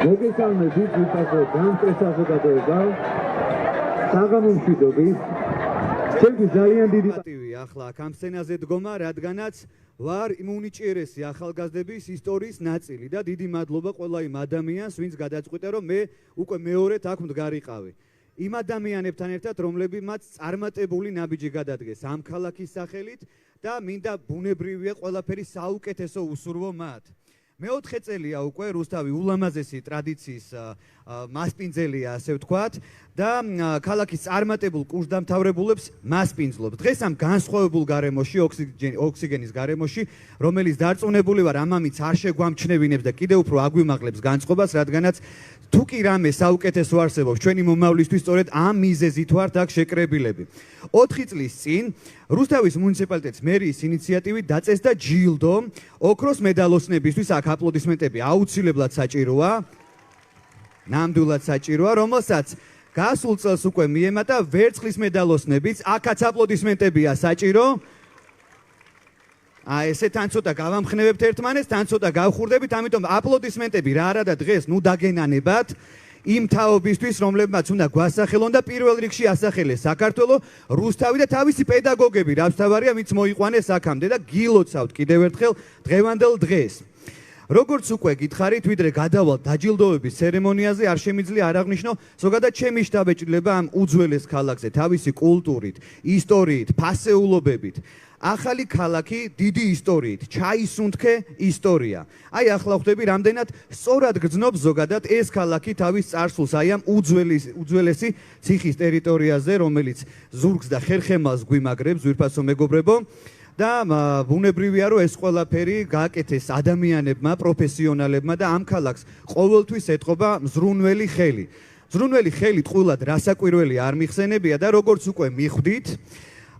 მოგესალმებით ვიფასო დამწრე საზოგადოება საღამომშვიდობის ჩემთვის ძალიან დიდი პატივია ახლა აქ ამ სცენაზე დგომა, რადგანაც ვარ იმუნიჭიერესი ახალგაზრდების ისტორიის ნაწილი და დიდი მადლობა ყველა იმ ადამიანს, ვინც გადაწყვიტა, რომ მე უკვე მეორედ აქ მდგარიყავი. იმ ადამიანებთან ერთად, რომლებმაც წარმატებული ნაბიჯი გადადგეს ამ ქალაქის სახელით და მინდა ბუნებრივია ყველაფერი საუკეთესო უსურვო მათ. მეოთხე წელია უკვე რუსთავი ულამაზესი ტრადიციის მასპინძელია, ასე ვთქვათ, და ქალაქის წარმატებულ კურსდამთავრებულებს მასპინძლობს. დღეს ამ განსხვავებულ გარემოში, ოქსიგენის გარემოში, რომელიც დარწმუნებული ვარ, ამამიც არ შეგვამჩნევინებს და კიდევ უფრო აგვიმაღლებს განწყობას, რადგანაც თუ კი რამე საუკეთესო არსებობს ჩვენი მომავლისთვის, სწორედ ამ მიზეზით ვართ აქ შეკრებილები. 4 წლის წინ რუსთავის მუნიციპალიტეტის მერიის ინიციატივით დაწესდა ჯილდო ოქროს მედალოსნებისთვის, აქ აპლოდისმენტები აუცილებლად საჭიროა, ნამდვილად საჭიროა, რომელსაც გასულ წელს უკვე მიემატა ვერცხლის მედალოსნებიც, აქაც აპლოდისმენტებია საჭირო. ესე თან ცოტა გავამხნევებთ ერთმანეთს, თან ცოტა გავხურდებით, ამიტომ აპლოდისმენტები რა არა და დღეს ნუ დაგენანებათ იმ თაობისთვის, რომლებმაც უნდა გვასახელონ და პირველ რიგში ასახელეს საქართველო, რუსთავი და თავისი პედაგოგები, რაც თავარია, ვინც მოიყვანეს აქამდე და გილოცავთ კიდევ ერთხელ დღევანდელ დღეს. როგორც უკვე გითხარით, ვიდრე გადავალთ დაჯილდოების ცერემონიაზე, არ შემიძლია არ აღვნიშნო ზოგადად ჩემი შთაბეჭდილება ამ უძველეს ქალაქზე, თავისი კულტურით, ისტორიით, ფასეულობებით. ახალი ქალაქი დიდი ისტორიით, ჩაისუნთქე ისტორია. აი ახლა ხვდები, რამდენად სწორად გრძნობს ზოგადად ეს ქალაქი თავის წარსულს, აი ამ უძველესი ციხის ტერიტორიაზე, რომელიც ზურგს და ხერხემალს გვიმაგრებს, ძვირფასო მეგობრებო. და ბუნებრივია, რომ ეს ყველაფერი გააკეთეს ადამიანებმა, პროფესიონალებმა და ამ ქალაქს ყოველთვის ეტყობა მზრუნველი ხელი. მზრუნველი ხელი ტყუილად რასაკვირველი არ მიხსენებია და როგორც უკვე მიხვდით,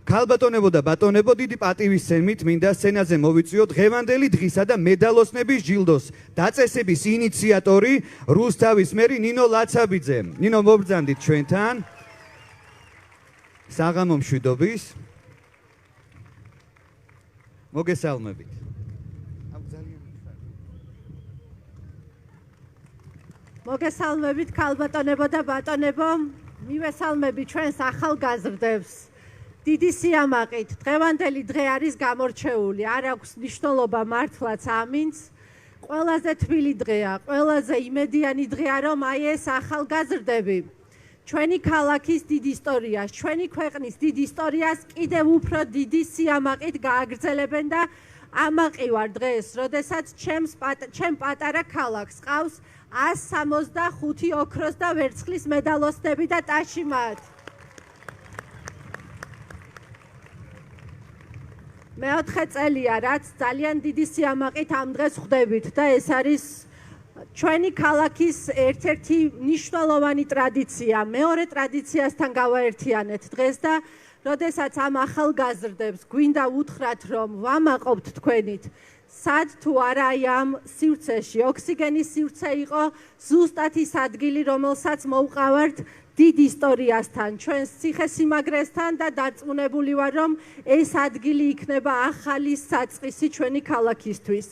ქალბატონებო და ბატონებო, დიდი პატივისცემით მინდა სცენაზე მოვიწვიო დღევანდელი დღისა და მედალოსნების ჯილდოს დაწესების ინიციატორი, რუსთავის მერი ნინო ლაცაბიძე. ნინო, მობრძანდით ჩვენთან. საღამომშვიდობის. მოგესალმებით. მოგესალმებით ქალბატონებო და ბატონებო, მივესალმებით ჩვენს ახალგაზრდებს. დიდი სიამაყით, დღევანდელი დღე არის გამორჩეული, არ აქვს მნიშვნელობა მართლაც ამინც. ყველაზე თბილი დღეა, ყველაზე იმედიანი დღეა, რომ აი ეს ახალგაზრდები ჩვენი ქალაქის დიდ ისტორიას, ჩვენი ქვეყნის დიდ ისტორიას კიდევ უფრო დიდი სიამაყით გააგრძელებენ და ამაყივარ დღეს, როდესაც ჩემ პატარა ქალაქს ყავს 165 ოქროს და ვერცხლის მედალოსნები და ტაში მათ. მეოთხე წელია, რაც ძალიან დიდი სიამაყით ამ დღეს ხვდებით და ეს არის ჩვენი ქალაქის ერთ-ერთი მნიშვნელოვანი ტრადიცია. მეორე ტრადიციასთან გავაერთიანეთ დღეს და როდესაც ამ ახალგაზრდებს გვინდა უთხრათ, რომ ვამაყობთ თქვენით, სად თუ არა აი ამ სივრცეში, ოქსიგენის სივრცე იყო ზუსტად ის ადგილი, რომელსაც მოვყავართ დიდ ისტორიასთან, ჩვენს ციხესიმაგრესთან და დარწმუნებული ვარ, რომ ეს ადგილი იქნება ახალი საწყისი ჩვენი ქალაქისთვის.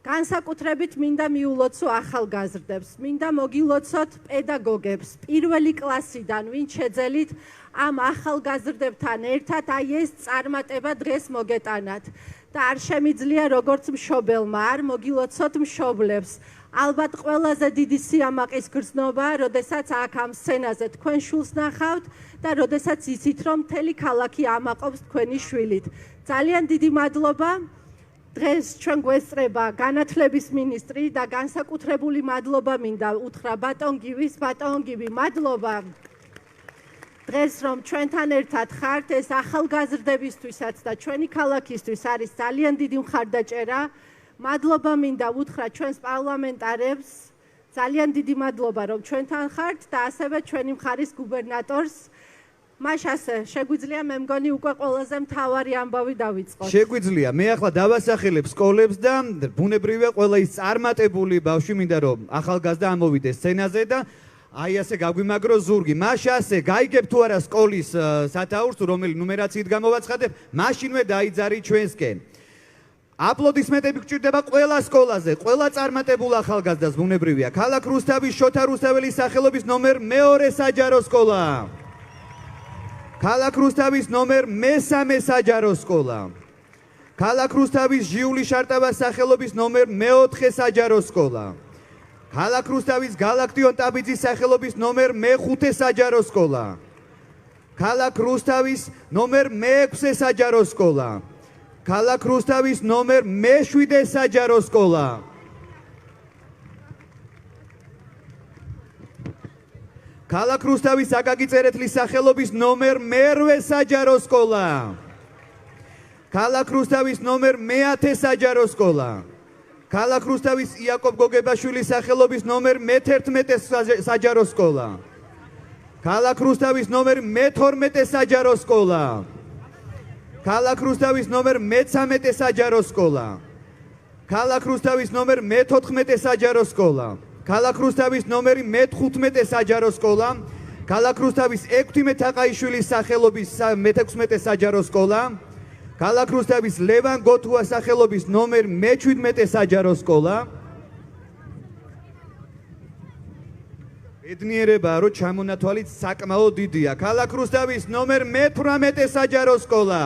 განსაკუთრებით მინდა მიულოცო ახალგაზრდებს, მინდა მოგილოცოთ პედაგოგებს, პირველი კლასიდან, ვინც შეძელით ამ ახალგაზრდებთან ერთად აი ეს წარმატება დღეს მოგეტანათ. და არ შემიძლია როგორც მშობელმა, არ მოგილოცოთ მშობლებს. ალბათ ყველაზე დიდი სიამაყის გრძნობა, როდესაც აქ ამ სცენაზე თქვენ შულს ნახავთ და როდესაც იცით, რომ მთელი ქალაქი ამაყობს თქვენი შვილით. ძალიან დიდი მადლობა. დღეს ჩვენ გვესწრება განათლების მინისტრი და განსაკუთრებული მადლობა მინდა უთხრა ბატონ გივის, ბატონ გივი, მადლობა. დღეს რომ ჩვენთან ერთად ხართ, ეს ახალგაზრდებისთვისაც და ჩვენი ქალაქისთვის არის ძალიან დიდი მხარდაჭერა. მადლობა მინდა უთხრა ჩვენს პარლამენტარებს, ძალიან დიდი მადლობა რომ ჩვენთან ხართ და ასევე ჩვენი მხარის გუბერნატორს. მაშასე, შეგვიძლია მე მგონი უკვე ყველაზე მთავარი ამბავი დავიწყოთ. შეგვიძლია, მე ახლა დავასახელებ სკოლებს და ბუნებრივია ყველა ის წარმატებული ბავშვი მინდა რომ ახალგაზრდა ამოვიდეს სცენაზე და აი ასე გაგვიმაგრო ზურგი. მაშასე, გაიგებ თუ არა სკოლის სათაურს, რომელი ნუმერაციით გამოვაცხადებ, მაშინვე დაიძარი ჩვენსკენ. აპლოდისმენტები გჭირდება ყველა სკოლაზე, ყველა წარმატებულ ახალგაზრდას ბუნებრივია. ქალაქ რუსთავის შოთა რუსთაველის სახელობის ნომერ 2 საჯარო სკოლა. ქალაქ რუსთავის ნომერ 3 საჯარო სკოლა. ქალაქ რუსთავის ჟიული შარტავას სახელობის ნომერ 4 საჯარო სკოლა. ქალაქ რუსთავის გალაქტიონ ტაბიძის სახელობის ნომერ 5 საჯარო სკოლა. ქალაქ რუსთავის ნომერ 6 საჯარო სკოლა. ქალაქ რუსთავის ნომერ 7 საჯარო სკოლა. ქალაქ რუსთავის აკაკი წერეთლის სახელობის ნომერ 8 საჯარო სკოლა. ქალაქ რუსთავის ნომერ 10 საჯარო სკოლა. ქალაქ რუსთავის იაკობ გოგებაშვილის სახელობის ნომერ 11 საჯარო სკოლა. ქალაქ რუსთავის ნომერ 12 საჯარო სკოლა. ქალაქ რუსთავის ნომერ 13 საჯარო სკოლა. ქალაქ რუსთავის ნომერ 14 საჯარო სკოლა. ქალაქ რუსთავის ნომერი 15 საჯარო სკოლა. ქალაქ რუსთავის 16 თაყაიშვილის სახელობის 16 საჯარო სკოლა. ქალაქ რუსთავის ლევან გოთუას სახელობის ნომერ 17 საჯარო სკოლა. ბედნიერებაა, რომ ჩამონათვალით საკმაოდ დიდია. ქალაქ რუსთავის ნომერ 18 საჯარო სკოლა.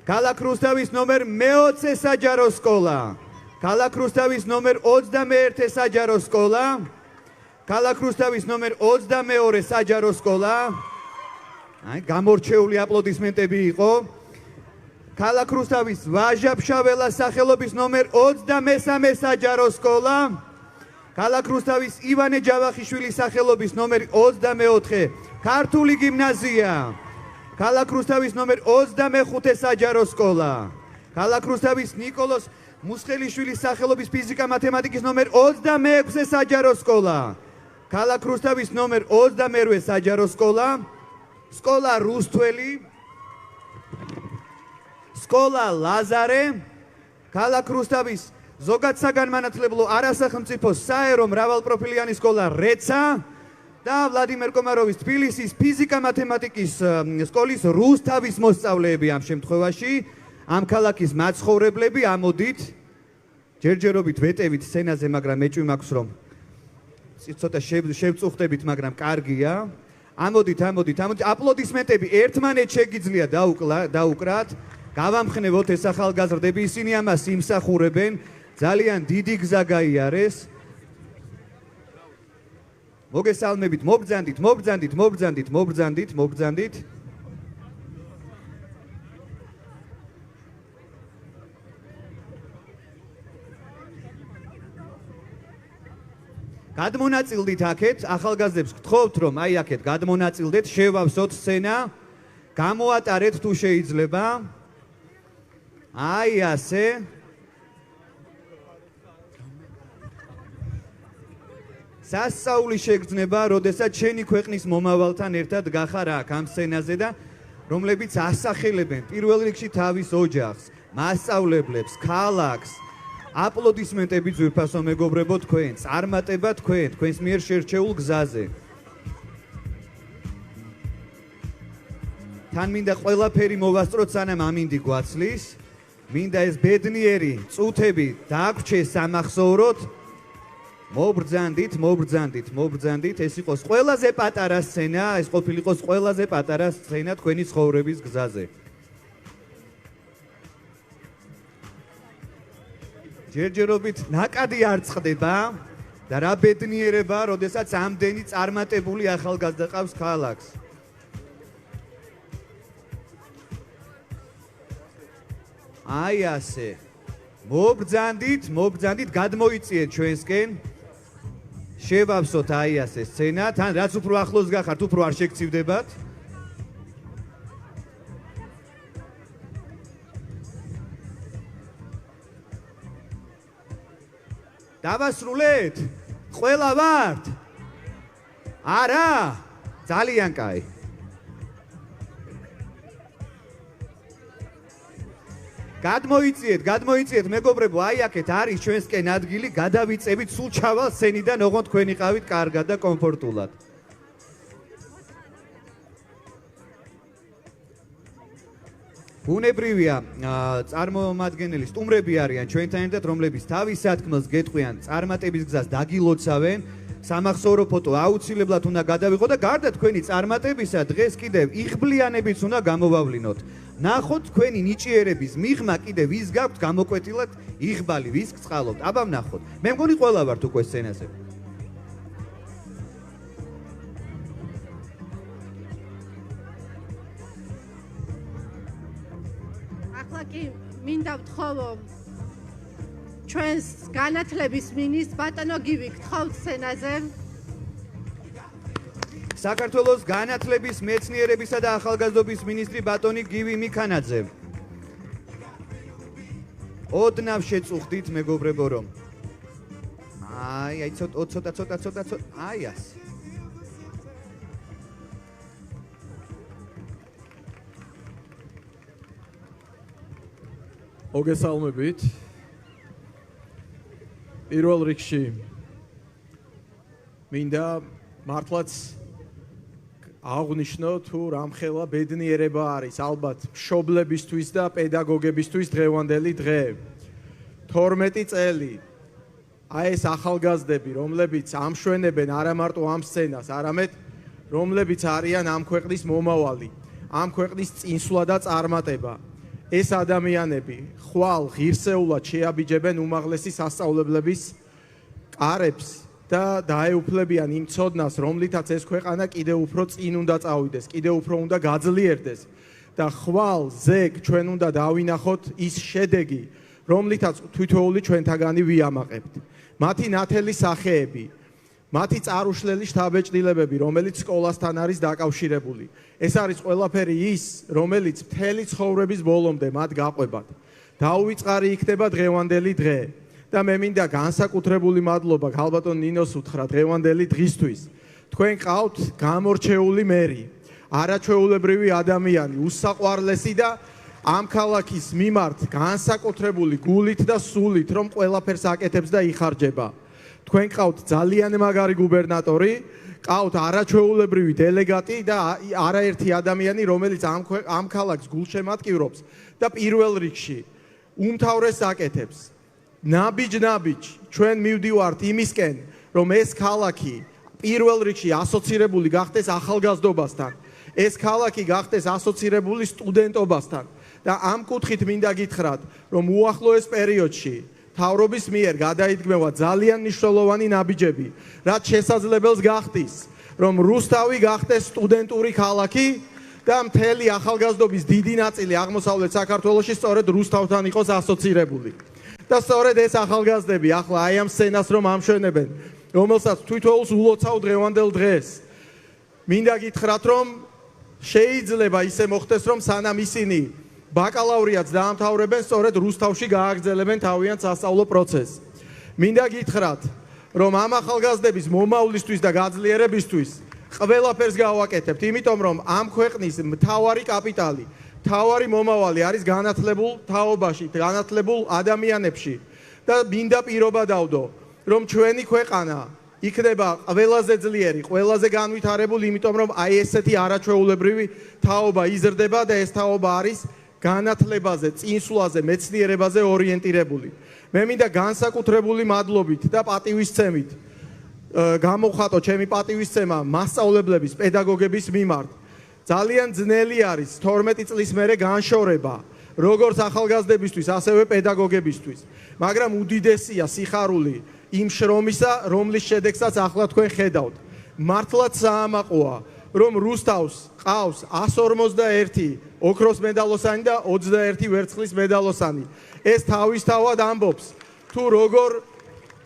ქალაქ რუსთავის ნომერ 20 საჯარო სკოლა. ქალაქ რუსთავის ნომერ 21 საჯარო სკოლა. ქალაქ რუსთავის ნომერ 22 საჯარო სკოლა. აი, გამორჩეული აპლოდისმენტები იყო. ქალაქ რუსთავის ვაჟა-ფშაველას სახელობის ნომერ 23 საჯარო სკოლა. ქალაქ რუსთავის ივანე ჯავახიშვილის სახელობის ნომერი 24 ქართული გიმნაზია. ქალაქ რუსთავის ნომერ 25 საჯარო სკოლა. ქალაქ რუსთავის ნიკოლოზ მუსხელიშვილის სახელობის ფიზიკა-მათემატიკის ნომერ 26 საჯარო სკოლა. ქალაქ რუსთავის ნომერ 28 საჯარო სკოლა. სკოლა რუსთველი. სკოლა ლაზარე. ქალაქ რუსთავის ზოგადსაგანმანათლებლო არასახელმწიფო საერო მრავალპროფილიანი სკოლა რეცა და ვლადიმერ კომაროვის თბილისის ფიზიკა-მათემატიკის სკოლის რუსთავის მოსწავლეები ამ შემთხვევაში, ამ ქალაქის მაცხოვრებლები. ამოდით, ჯერჯერობით ვეტევით სცენაზე, მაგრამ მეჭვი მაქვს, რომ ცოტა შევწუხდებით, მაგრამ კარგია. ამოდით, აპლოდისმენტები ერთმანეთს შეგიძლია დაუკრათ. გავამხნევოთ ეს ახალგაზრდები, ისინი ამას იმსახურებენ. ძალიან დიდი გზა გაიარეს. მოგესალმებით, მობრძანდით. გადმონაწილდით აქეთ, ახალგაზრდებს გთხოვთ, რომ აი აქეთ გადმონაწილდეთ, შევავსოთ სცენა, გამოატარეთ თუ შეიძლება. აი ასე. სასწაული შეგრძნება, როდესაც შენი ქვეყნის მომავალთან ერთად გახარ აქ ამ სცენაზე და რომლებიც ასახელებენ პირველ რიგში თავის ოჯახს, მასწავლებლებს, ქალაქს. აპლოდისმენტები ძვირფასო მეგობრებო თქვენ, წარმატება თქვენ, თქვენს მიერ შერჩეულ გზაზე. თან მინდა ყველაფერი მოვასწროთ, სანამ ამინდი გვაცლის. მინდა ეს ბედნიერი წუთები დაგვჩეს სამახსოვროდ. მობრძანდით, ეს იყოს ყველაზე პატარა სცენა, ეს ყოფილიყოს ყველაზე პატარა სცენა თქვენი ცხოვრების გზაზე. ჯერჯერობით ნაკადი არ წყდება და რა ბედნიერება, როდესაც ამდენი წარმატებული ახალგაზრდა ყავს ქალაქს. აი ასე. მობრძანდით, გადმოიწიეთ ჩვენსკენ. შევავსოთ აი ასე სცენა, თან რაც უფრო ახლოს გახართ, უფრო არ შეგცივდებათ. დავასრულეთ? ყველა ვართ? არა? ძალიან კაი. გადმოიწიეთ მეგობრებო, აი აქეთ არის ჩვენსკენ ადგილი, გადავიწევით სულ ჩავალ სცენიდან, ოღონდ თქვენი ყავით კარგად და კომფორტულად. ბუნებრივია წარმომადგენელი სტუმრები არიან ჩვენთან ერთად, რომლებიც თავის სათქმელს გეტყვიან, წარმატების გზას დაგილოცავენ. სამახსოვრო ფოტო აუცილებლად უნდა გადავიღო და გარდა თქვენი წარმატებისა დღეს კიდევ იღბლიანებიც უნდა გამოვავლინოთ. ნახოთ თქვენი ნიჭიერების მიღმა კიდევ ვის გაქვთ გამოკვეთილად იღბალი, ვის გწყალობთ. აბა ვნახოთ. მე მგონი ყველა ვართ უკვე სცენაზე. ახლა კი მინდა ვთხოვო ჩვენს განათლების მინისტრს ბატონო გივი გთხოვთ სცენაზე. საქართველოს განათლების, მეცნიერებისა და ახალგაზრდობის მინისტრი ბატონი გივი მიქანაძე. ოდნავ შეწუხდით მეგობრებო რომ. აი ცოტა. აი ასე. მოგესალმებით. პირველ რიგში მინდა მართლაც აღნიშნო თუ რამხელა ბედნიერება არის ალბათ მშობლებისთვის და პედაგოგებისთვის დღევანდელი დღე. 12 წელი აი ეს ახალგაზრდები, რომლებიც ამშვენებენ არა მარტო ამ სცენას, არამედ რომლებიც არიან ამ ქვეყნის მომავალი, ამ ქვეყნის წინსვლა და წარმატება. ეს ადამიანები ხვალ ღირსეულად შეაბიჯებენ უმაღლესი სასწავლებლების კარებს და დაეუფლებიან იმ ცოდნას, რომლითაც ეს ქვეყანა კიდევ უფრო წინ უნდა წავიდეს, კიდევ უფრო უნდა გაძლიერდეს და ხვალ ზეგ ჩვენ უნდა დავინახოთ ის შედეგი, რომლითაც თითოეული ჩვენთაგანი ვიამაყებთ. მათი ნათელი სახეები, მათი წარუშლელი შთაბეჭდილებები, რომელიც სკოლასთან არის დაკავშირებული. ეს არის ყველაფერი ის, რომელიც მთელი ცხოვრების ბოლომდე მათ გაყვებათ. დაუვიწყარი იქნება დღევანდელი დღე. და მე მინდა განსაკუთრებული მადლობა ქალბატონ ნინოს უთხრა დღევანდელი დღისთვის. თქვენ ყავთ გამორჩეული მერი, არაჩვეულებრივი ადამიანი, უსაყვარლესი და ამ ქალაქის მიმართ განსაკუთრებული გულით და სულით, რომ ყველაფერს აკეთებს და იხარჯება. თქვენ ყავთ ძალიან მაგარი გუბერნატორი, ყავთ არაჩვეულებრივი დელეგატი და არაერთი ადამიანი, რომელიც ამ ქალაქს გულშემატკივრობს და პირველ რიგში უმთავრეს აკეთებს. ნაბიჯ ჩვენ მივდივართ იმისკენ, რომ ეს ქალაქი პირველ რიგში ასოცირებული გახდეს ახალგაზრდობასთან, ეს ქალაქი გახდეს ასოცირებული სტუდენტობასთან და ამ კუთხით მინდა გითხრათ, რომ უახლოეს პერიოდში მთავრობის მიერ გადაიდგმევა ძალიან მნიშვნელოვანი ნაბიჯები, რაც შესაძლებელს გახდის, რომ რუსთავი გახდეს სტუდენტური ქალაქი და მთელი ახალგაზრდობის დიდი ნაწილი აღმოსავლეთ საქართველოში სწორედ რუსთავთან იყოს ასოცირებული. და სწორედ ეს ახალგაზრდები ახლა აი ამ სცენას რომ ამშვენებენ, რომელსაც თვითოულს ულოცავ დღევანდელ დღეს. მინდა გითხრათ, რომ შეიძლება ისე მოხდეს, რომ სანამ ისინი ბაკალავრიატს დაამთავრებენ, სწორედ რუსთავში გააგრძელებენ თავიანთ სასწავლო პროცესს. მინდა გითხრათ, რომ ამ ახალგაზრდების მომავლისთვის და გაძლიერებისთვის ყველაფერს გავაკეთებთ, იმიტომ რომ ამ ქვეყნის მთავარი კაპიტალი, მთავარი მომავალი არის განათლებულ თაობაში, განათლებულ ადამიანებში და მინდა პირობა დავდო, რომ ჩვენი ქვეყანა იქნება ყველაზე ძლიერი, ყველაზე განვითარებული, იმიტომ რომ აი ესეთი არაჩვეულებრივი თაობა იზრდება და ეს თაობა არის განათლებაზე, წინსვლაზე, მეცნიერებაზე ორიენტირებული. მე მინდა განსაკუთრებული მადლობით და პატივისცემით გამოვხატო ჩემი პატივისცემა მასწავლებლების, პედაგოგების მიმართ. ძალიან ძნელი არის 12 წლის მერე განშორება, როგორც ახალგაზრდებისთვის, ასევე პედაგოგებისთვის. მაგრამ უდიდესია სიხარული იმ შრომისა, რომლის შედეგსაც ახლა თქვენ ხედავთ. მართლაც საამაყოა, რომ რუსთავს ყავს 151 ოქროს მედალოსანი და 21 ვერცხლის მედალოსანი. ეს თავისთავად ამბობს, თუ როგორ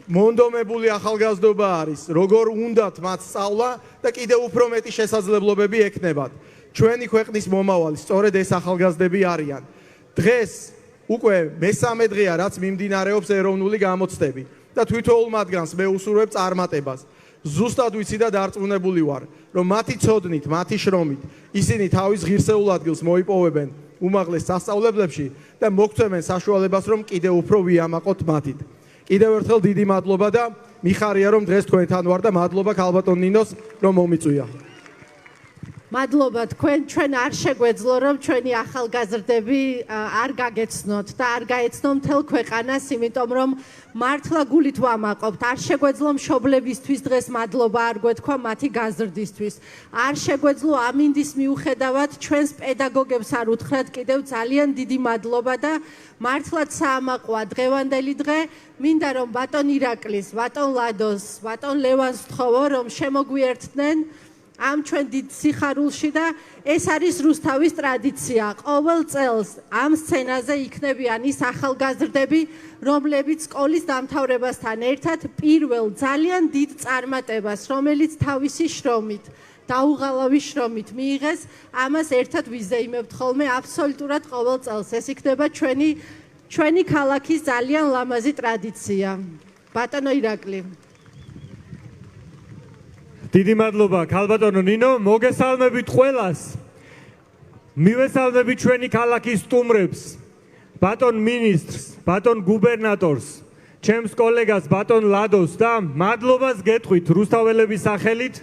მონდომებული ახალგაზრდობა არის, როგორ უნდათ მათ სწავლა და კიდევ უფრო მეტი შესაძლებლობები ექნებათ. ჩვენი ქვეყნის მომავალი სწორედ ეს ახალგაზრდები არიან. დღეს უკვე მესამე დღეა, რაც მიმდინარეობს ეროვნული გამოცდები და თვითოულ მათგანს მე უსურვებ წარმატებას. ზუსტად ვიცი და დარწმუნებული ვარ, რომ მათი ცოდნით, მათი შრომით ისინი თავის ღირსეულ ადგილს მოიპოვებენ უმაღლეს სასწავლებლებში და მოგცემენ საშუალებას, რომ კიდევ უფრო ვიამაყოთ მათით. კიდევ ერთხელ დიდი მადლობა და მიხარია, რომ დღეს თქვენთან ვარ და მადლობა ქალბატონ ნინოს, რომ მომიწვია. მადლობა თქვენ ჩვენ არ შეგვეძლო რომ ჩვენი ახალგაზრდები არ გაგეცნოთ და არ გაეცნო მთელ ქვეყანას იმიტომ რომ მართლა გულით ვამაყობთ არ შეგვეძლო მშობლებისთვის დღეს მადლობა არ გვეთქვა მათი გაზრდისთვის არ შეგვეძლო ამინდის მიუხედავად ჩვენს პედაგოგებს არ უთხრათ კიდევ ძალიან დიდი მადლობა და მართლაც საამაყოა დღევანდელი დღე მინდა რომ ბატონ ირაკლის ბატონ ლადოს ბატონ ლევანს ვთხოვო რომ შემოგვიერთდნენ ამ ჩვენ დიდ სიხარულში და ეს არის რუსთავის ტრადიცია. ყოველ წელს ამ სცენაზე იქნებიან ის ახალგაზრდები, რომლებიც სკოლის დამთავრებასთან ერთად პირველ ძალიან დიდ წარმატებას, რომელიც თავისი შრომით, დაუღალავი შრომით მიიღეს, ამას ერთად ვიზეიმებთ ხოლმე აბსოლუტურად ყოველ წელს. ეს იქნება ჩვენი ქალაქის ძალიან ლამაზი ტრადიცია. ბატონო ირაკლი. დიდი მადლობა ქალბატონო ნინო მოგესალმებით ყველას მივესალმებით ჩვენი ქალაქის სტუმრებს ბატონ მინისტრს ბატონ გუბერნატორს ჩემს კოლეგას ბატონ ლადოს და მადლობას გეტყვით რუსთაველების სახელით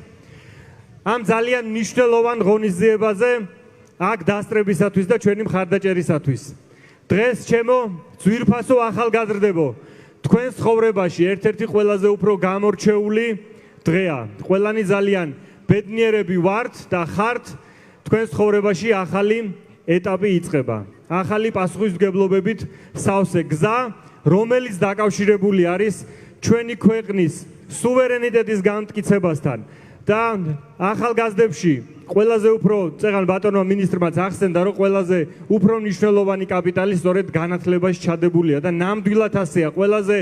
ამ ძალიან მნიშვნელოვან ღონისძიებაზე აქ დასწრებისათვის და ჩვენი მხარდაჭერისათვის დღეს ჩემო ძვირფასო ახალგაზრდებო თქვენს ცხოვრებაში ერთ-ერთი ყველაზე უფრო გამორჩეული დღეა. ყველანი ძალიან ბედნიერები ვართ და ხართ თქვენს ცხოვრებაში ახალი ეტაპი იწყება. ახალი პასუხისმგებლობებით სავსე გზა, რომელიც დაკავშირებული არის ჩვენი ქვეყნის სუვერენიტეტის განმტკიცებასთან და ახალგაზრდებში ყველაზე უფრო წეგან ბატონმა მინისტრმაც ახსენდა რომ ყველაზე უფრო მნიშვნელოვანი კაპიტალი სწორედ განათლებაში ჩადებულია და ნამდვილად ასეა ყველაზე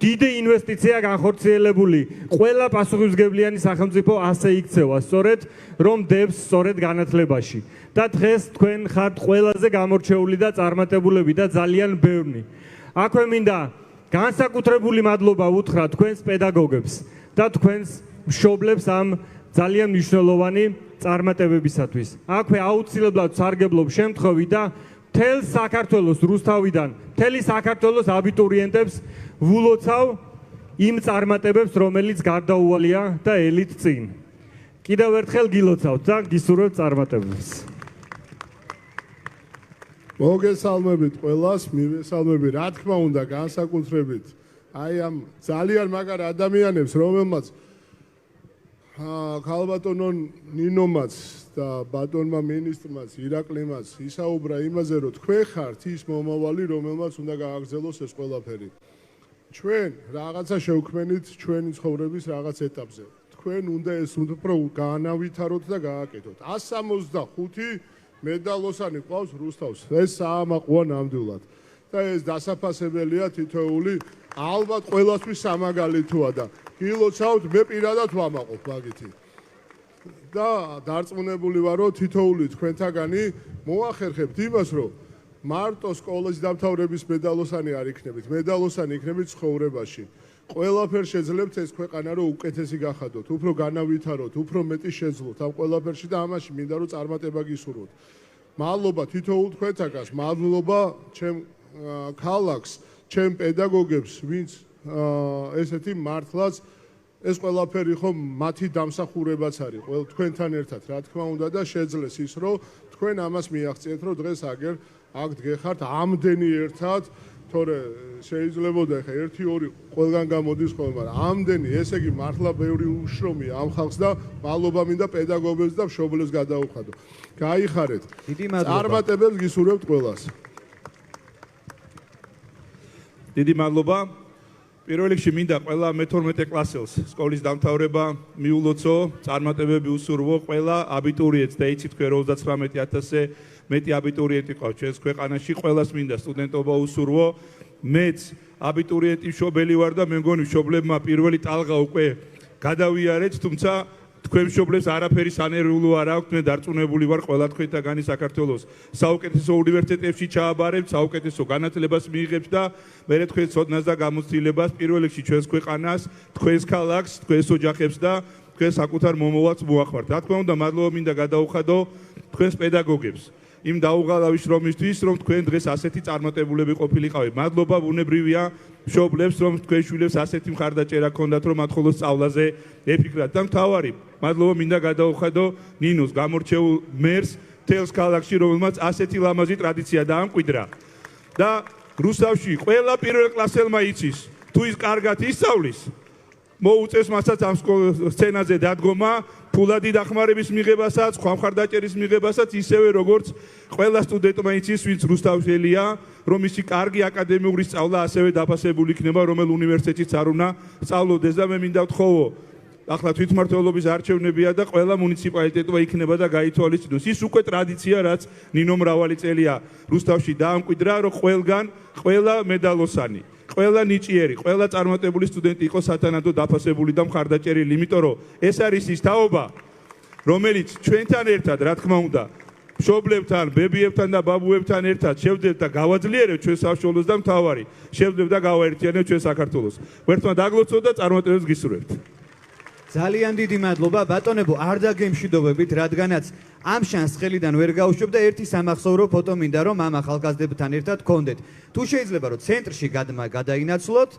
დიდი ინვესტიცია განხორციელებული ყველა პასუხისმგებლიანი სახელმწიფო ასე იქცევა სწორედ რომ დებს სწორედ განათლებაში და დღეს თქვენ ხართ ყველაზე გამორჩეული და წარმატებულები და ძალიან ბევრი აქვე მინდა განსაკუთრებული მადლობა უთხრა თქვენს პედაგოგებს და თქვენს მშობლებს ამ ძალიან მნიშვნელოვანი წარმატებებისათვის. აქვე აუცილებლად სარგებლობ შემთხვევით და მთელ საქართველოს რუსთავიდან, მთელი საქართველოს აბიტურიენტებს ვულოცავ იმ წარმატებებს, რომელიც გარდაუვალია და ელით წინ. კიდევ ერთხელ გილოცავთ და გისურვებთ წარმატებებს. მოგესალმებით ყველას, მივესალმები, რა თქმა უნდა, განსაკუთრებით აი ამ ძალიან მაგარ ადამიანებს, რომელმაც ქალბატონო ნინომაც და ბატონმა მინისტრმაც ირაკლიმაც ისაუბრა იმაზე, რომ თქვენ ხართ ის მომავალი, რომელმაც უნდა გააგრძელოს ეს ყველაფერი. ჩვენ რაღაცა შევქმნით ჩვენი ცხოვრების რაღაც ეტაპზე. თქვენ უნდა ეს უფრო განავითაროთ და გააკეთოთ. 165 მედალოსანი ყავს რუსთავს. ეს საამაყოა ნამდვილად. და ეს დასაფასებელია თითოეული ალბათ ყველასთვის სამაგალითოა და გილოცავთ მე პირადად ვამაყობ მაგითი. და დარწმუნებული ვარ რომ თითოეული თქვენთაგანი მოახერხებთ იმას რომ მარტო სკოლის დამთავრების მედალოსანი არ იქნებით, მედალოსანი იქნებით ცხოვრებაში. ყველაფერ შეძლებთ ეს ქვეყანა რომ უკეთესი გახადოთ, უფრო განავითაროთ, უფრო მეტი შეძლოთ ამ ყველაფერში და ამაში მინდა რომ წარმატება გისურვოთ. მადლობა თითოეულ თქვენთაგანს, მადლობა ჩემ ქალაქს, ჩემ პედაგოგებს, ვინც ესეთი მართლაც ეს ყველაფერი ხომ მათი დამსახურებაც არის ყველ თქვენთან ერთად რა თქმა უნდა და შეძლეს ის რომ თქვენ ამას მიაღწიეთ რომ დღეს აგერ აქ დგეხართ ამდენი ერთად თორე შეიძლებოდა ხა 1-2 ყველგან გამოდის ხოლმე მაგრამ ამდენი ესე იგი მართლა ბევრი უშრომია ამ ხალხს და მადლობა მინდა პედაგოგებს და მშობლებს გადაუხადო გაიხარეთ დიდი მადლობა წარმატებებს გისურვებთ ყველას დიდი მადლობა. პირველ რიგში მინდა ყველა მე-12 კლასელს სკოლის დამთავრება მიულოცო, წარმატებები უსურვო ყველა აბიტურიენტს და იცით თქვენ 39,000-ზე მეტი აბიტურიენტი ყავს ჩვენს ქვეყანაში, ყველას მინდა სტუდენტობა უსურვო. მეც აბიტურიენტი მშობელი ვარ და მე მგონი მშობლებმა პირველი ტალღა უკვე გადავიარეთ, თუმცა თქვენ მშობლებს არაფერი სანერვულო არ აქვთ, მე დარწმუნებული ვარ ყველა თქვენთაგანი საქართველოს საუკეთესო უნივერსიტეტებში ჩააბარებთ, საუკეთესო განათლებას მიიღებთ და მე თქვენ ცოდნას და გამოცდილებას პირველ რიგში ჩვენს ქვეყანას, თქვენს ქალაქს, თქვენს ოჯახებს და თქვენ საკუთარ მომავალს მოახმართ. რა თქმა უნდა, მადლობა მინდა გადაუხადო თქვენს პედაგოგებს. იმ დაუღალავი შრომისთვის, რომ თქვენ დღეს ასეთი წარმატებულები ყოფილიყავით. მადლობა ბუნებრივია მშობლებს, რომ თქვენ შვილებს ასეთი მხარდაჭერა ჰქონდათ, რომ მათ ხოლოს სწავლაზე ეფიქრათ. და მთავარი მადლობა მინდა გადაუხადო ნინოს გამორჩეულ მერს თელს ქალაქში, რომელმაც ასეთი ლამაზი ტრადიცია დაამკვიდრა. და რუსთავში ყველა პირველ კლასელმა იცის, თუ ის კარგად ისწავლის, მოუწევს მასაც ამ სცენაზე დადგომა, ფულადი დახმარების მიღებასაც, სხვა მხარდაჭერის მიღებასაც, ისევე როგორც ყველა სტუდენტმა იცის, ვინც რუსთაველია, რომ ისი კარგი აკადემიური სწავლა ასევე დაფასებული იქნება, რომელ უნივერსიტეტშიც არ უნდა სწავლობდეს და მე მინდა ვთხოვო, ახლა თვითმმართველობის არჩევნებია და ყველა მუნიციპალიტეტმა იქნება და გაითვალისწინოს. ის უკვე ტრადიცია, რაც ნინო მრავალი წელია რუსთავში დაამკვიდრა, რომ ყველგან ყველა მედალოსანი, ყველა ნიჭიერი, ყველა წარმატებული სტუდენტი იყო სათანადო დაფასებული და მხარდაჭერილი, იმიტომ რომ ეს არის ის თაობა, რომელიც ჩვენთან ერთად, რა თქმა უნდა, მშობლებთან, ბებიებთან და ბაბუებთან ერთად შევძლებთ და გავაძლიერებთ ჩვენ საშუალოს და მთავარი, შევძლებთ და გავაერთიანებთ ჩვენ საქართველოს. ღმერთმა დაგლოცოთ და წარმატებებს გისურვებთ. ძალიან დიდი მადლობა ბატონებო, არ დაგემშვიდობებით, რადგანაც ამ შანსს ხელიდან ვერ გაუშვებ და ერთი სამახსოვრო ფოტო მინდა რომ ამ ახალგაზრდებთან ერთად გქონდეთ. თუ შეიძლება რომ ცენტრში გადაინაცვლოთ.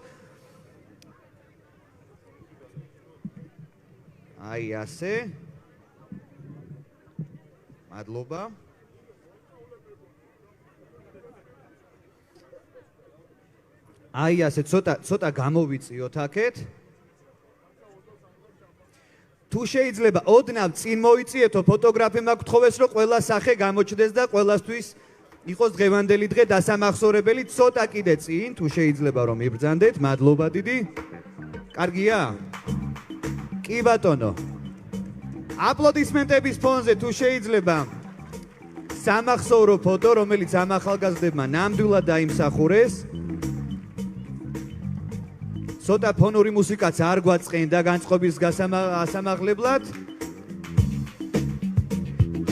აი ასე. მადლობა. აი ასე ცოტა გამოვიწიოთ აქეთ. თუ შეიძლება ოდნავ წინ მოიწიეთო ფოტოგრაფებმა გთხოვეს რომ ყველა სახე გამოჩნდეს და ყველასთვის იყოს დღევანდელი დღე დასამახსოვრებელი ცოტა კიდე წინ თუ შეიძლება რომ იბრძანდეთ მადლობა დიდი კარგია კი ბატონო აპლოდისმენტების ფონზე თუ შეიძლება სამახსოვრო ფოტო რომელიც ამ ახალგაზრდებმა ნამდვილად დაიმსახურეს ცოტა ფონური მუსიკაც არ გვაწყენდა განწყობის გასამაღლებლად.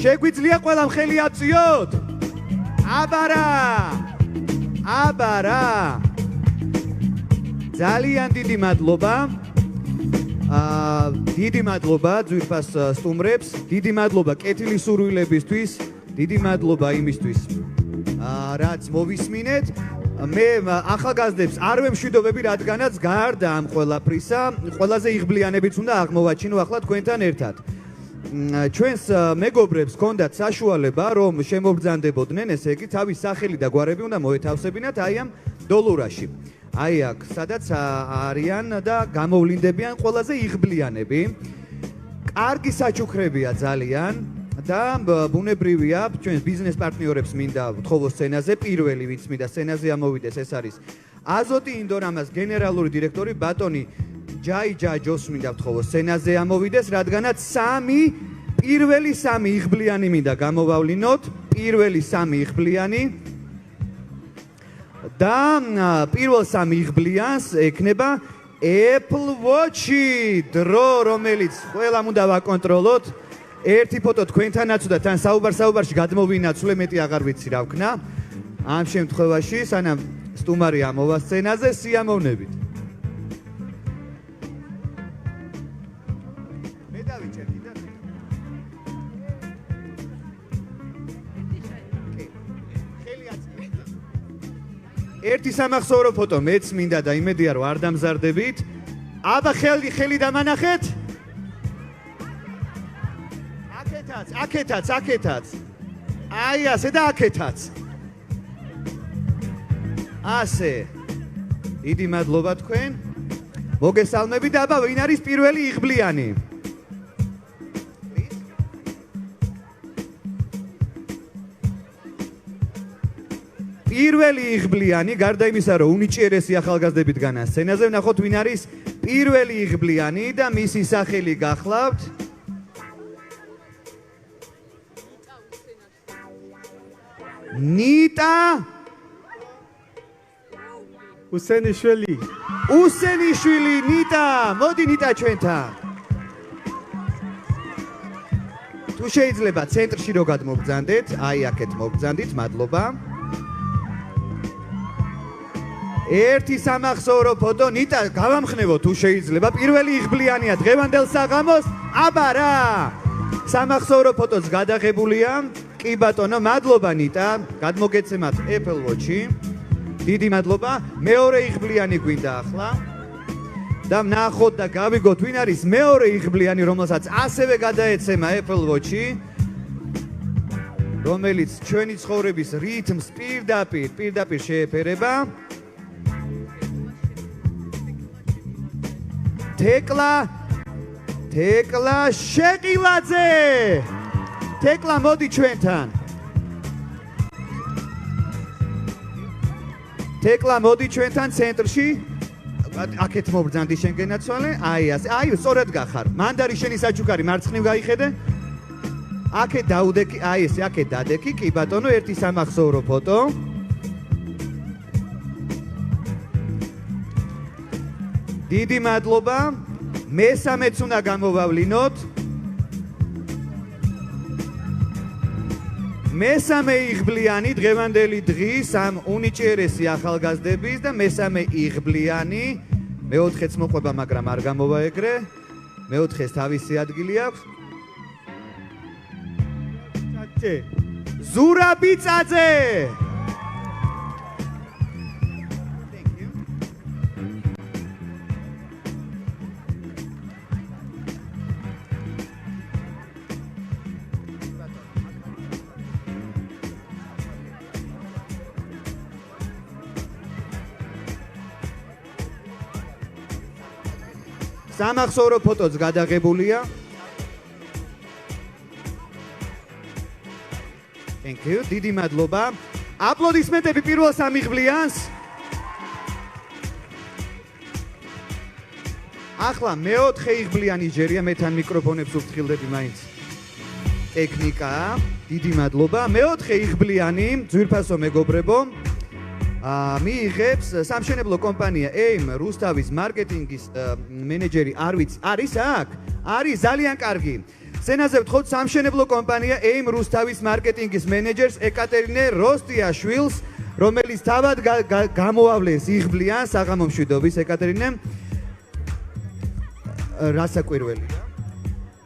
შეგვიძლია ყველამ ხელი აწიოთ? აბარა! აბარა! ძალიან დიდი მადლობა. დიდი მადლობა ძვირფას სტუმრებს, დიდი მადლობა კეთილი სურვილებისთვის, დიდი მადლობა იმისთვის, რაც მოვისმინეთ. მე ახალგაზრდებს არ ვემშვიდობები, რადგანაც გარდა ამ ყველაფრისა, ყველაზე იღბლიანებიც უნდა აღმოვაჩინო ახლა თქვენთან ერთად. ჩვენს მეგობრებს ჰქონდათ საშუალება, რომ შემობრძანდებოდნენ, ესე იგი, თავის სახელი და გვარები უნდა მოეთავსებინათ აი ამ დოლურაში. აი აქ, სადაც არიან და გამოვლინდებიან ყველაზე იღბლიანები. კარგი საჩუქრებია ძალიან. და ბუნებრივია ჩვენს ბიზნეს პარტნიორებს მინდა ვთხოვო სცენაზე პირველი ვინც მინდა სცენაზე ამოვიდეს ეს არის აზოტი ინდორამას გენერალური დირექტორი ბატონი ჯაი ჯაჯოს მინდა ვთხოვო სცენაზე ამოვიდეს რადგანაც პირველი სამი იღბლიანი მინდა გამოვავლინოთ პირველი სამი იღბლიანი და პირველ სამი იღბლიანს ექნება Apple Watch-ი დრო რომელიც ყველამ უნდა ვაკონტროლოთ ერთი ფოტო თქვენთანაც და თან საუბარში გადმოვინაცვლე მეტი აღარ ვიცი რა ვქნა ამ შემთხვევაში სანამ სტუმარი ამოვა სცენაზე სიამოვნებით მე დავიჭერ კიდე ხელი აწია ერთი სამახსოვრო ფოტო მეც მინდა და იმედია რომ არ დამზარდებით აბა ხელი დამანახეთ აქეთაც. აი ასე და აქეთაც. ასე. დიდი მადლობა თქვენ. მოგესალმებით და აბა ვინ არის პირველი იღბლიანი? პირველი იღბლიანი, გარდა იმისა, რომ უნიჭიერესი ახალგაზრდებით განა სცენაზე, ვნახოთ ვინ არის პირველი იღბლიანი და მისი სახელი გახლავთ. ნიტა უსენიშვილი ნიტა მოდი ნიტა ჩვენთან თუ შეიძლება ცენტრში რო გადმოგბრძანდეთ აი აქეთ მოგბრძანდით მადლობა ერთი სამახსოვრო ფოტო ნიტა გავამხნევო თუ შეიძლება პირველი იღბლიანია დღევანდელ საღამოს აბა რა სამახსოვრო ფოტოც გადაღებულია კი ბატონო, მადლობა ნიტა, გადმოგეცემათ Apple Watch-ი. დიდი მადლობა. მეორე იღბლიანი გვინდა ახლა. და ნახოთ და გავიგოთ ვინ არის მეორე იღბლიანი, რომელსაც ასევე გადაეცემა Apple Watch-ი, რომელიც ჩვენი ცხოვრების რითმს პირდაპირ შეეფერება. თეკლა შეყილაძე. თეკლა მოდი ჩვენთან. თეკლა მოდი ჩვენთან ცენტრში. აქეთ მობრძანდი შენ გენაცვალე. აი ასე. აი სწორად გახარ. მანდარი შენი საჩუქარი მარცხნივ გაიხედე. აქეთ დაუდეკი, აი ესე, აქეთ დადეკი. კი ბატონო, ერთი სამახსოვრო ფოტო. დიდი მადლობა. მესამეც უნდა გამოვავლინოთ. მესამე იღბლიანი დღევანდელი დღის ამ უნიჭიერესი ახალგაზრდების და მესამე იღბლიანი, მეოთხეც მოყვება, მაგრამ არ გამოვა ეგრე. მეოთხეს თავისი ადგილი აქვს. ზურაბიწაძე. სამახსოვრო ფოტოც გადაღებულია. Thank you. დიდი მადლობა. აპლოდისმენტები პირველ სამიღბლიანს. ახლა მეოთხე იღბლიანი ჯერია, მე თან მიკროფონებს ვფრთხილდები მაინც. ტექნიკაა. დიდი მადლობა. მეოთხე იღბლიანი, ძვირფასო მეგობრებო, მიიღებს სამშენებლო კომპანია AIM რუსთავის მარკეტინგის მენეჯერი არის აქ? არის ძალიან კარგი. სცენაზე ვთხოვთ სამშენებლო კომპანია AIM რუსთავის მარკეტინგის მენეჯერს ეკატერინე როსტიაშვილს, რომელიც თავად გამოავლენს იღბლიანს საღამო მშვიდობის. ეკატერინე, რასაკვირველია?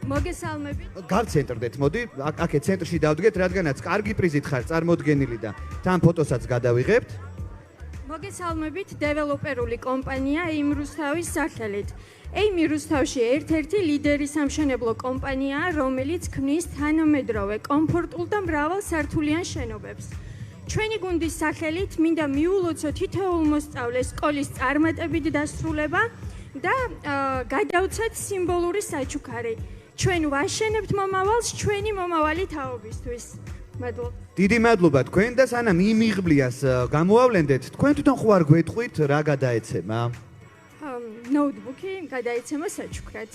მოგესალმებით. გავცენტრდეთ, მოდი, აქეთ ცენტრში დავდგეთ, რადგანაც კარგი პრიზით ხარ წარმოდგენილი და თან ფოტოსაც გადავიღებთ. მოგესალმებით, დეველოპერული კომპანია AIM რუსთავის სახელით. AIM რუსთავში ერთ-ერთი ლიდერი სამშენებლო კომპანიაა, რომელიც ქმნის თანამედროვე, კომფორტულ და მრავალსართულიან შენობებს. ჩვენი გუნდის სახელით მინდა მიულოცო თითოეულ მოსწავლეს სკოლის წარმატებით დასრულება და გადავცეთ სიმბოლური საჩუქარი. ჩვენ ვაშენებთ მომავალს ჩვენი მომავალი თაობისთვის. მადლობა. დიდი მადლობა თქვენ და სანამ იმ იღბლიანს გამოავლენდეთ, თქვენ თვითონ ხო არ გვეტყვით რა გადაეცემა? ნოუთბუქი გადაეცემა საჩუქრად.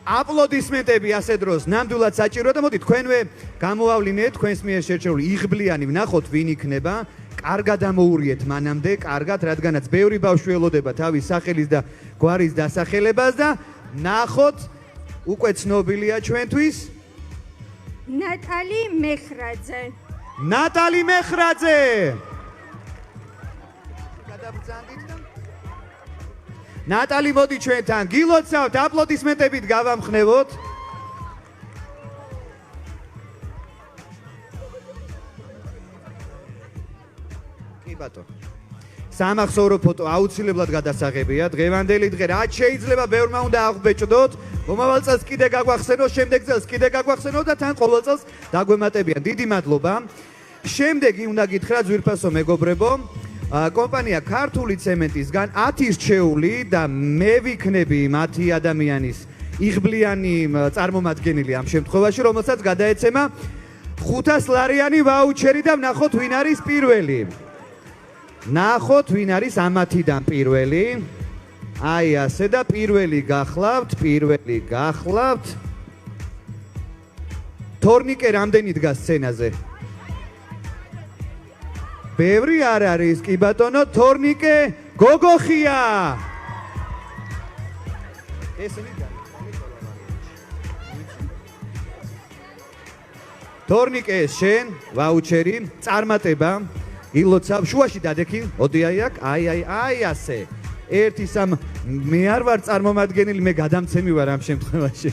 აპლოდისმენტები ასე დროს ნამდვილად საჭიროა და მოდი თქვენვე გამოავლინეთ თქვენს მიერ შერჩეული იღბლიანი, ვნახოთ ვინ იქნება. კარგად ამოურიეთ მანამდე, კარგად, რადგანაც ბევრი ბავშვი ელოდება თავის სახელის და გვარის დასახელებას და ვნახოთ უკვე ცნობილია ჩვენთვის ნატალი მეხრაძე. ნატალი მეხრაძე. გადაბრძანდით და ნატალი მოდი ჩვენთან. გილოცავთ, აპლოდისმენტებით გავამხნევოთ. კი ბატონო. სამახსოვრო ფოტო აუცილებლად გადასაღებია. დღევანდელი დღე რაც შეიძლება ბევრმა უნდა აღბეჭდოთ. მომავალ წელს კიდე გაგვახსენოთ, შემდეგ წელს კიდე გაგვახსენოთ და თან ყოველ წელს დაგვემატებიან. დიდი მადლობა. შემდეგი უნდა გითხრათ ძვირფასო მეგობრებო, კომპანია ქართული ცემენტისგან 10 რჩეული და მე ვიქნები მათი ადამიანის იღბლიანი წარმომადგენელი ამ შემთხვევაში, რომელსაც გადაეცემა 500 ლარიანი ვაუჩერი და ვნახოთ ვინ არის პირველი. ნახოთ ვინ არის ამათიდან პირველი. აი ასე და პირველი გახლავთ. თორნიკე რამდენი დგას სცენაზე? ბევრი არ არის, კი ბატონო, თორნიკე გოგოხია. თორნიკე შენ ვაუჩერი, წარმატება. ილოცავ, შუაში დადექი, მოდი აი აქ, აი ასე. 1-3 მე არ ვარ წარმომადგენელი, მე გადამცემი ვარ ამ შემთხვევაში.